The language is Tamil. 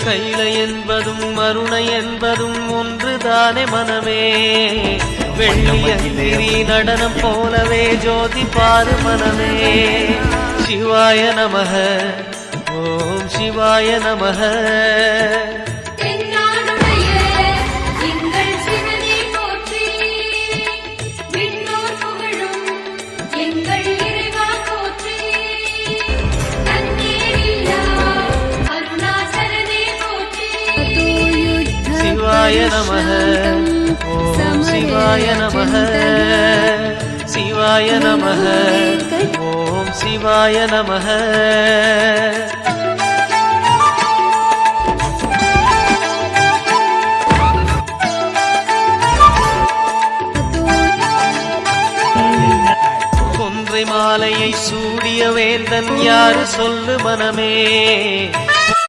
கைல என்பதும் மருணை என்பதும் ஒன்றுதானே மனமே. வெள்ளியங்கிரி நடனம் போலவே ஜோதி பாரு மனமே. சிவாய நமக ஓம் சிவாய நமக. சிவாய நமக ஓம் சிவாய நமக. சிவாய நமக ஓம் சிவாய நமக. கொன்றை மாலையை சூடிய வேந்தன் யாரு சொல்லு மனமே.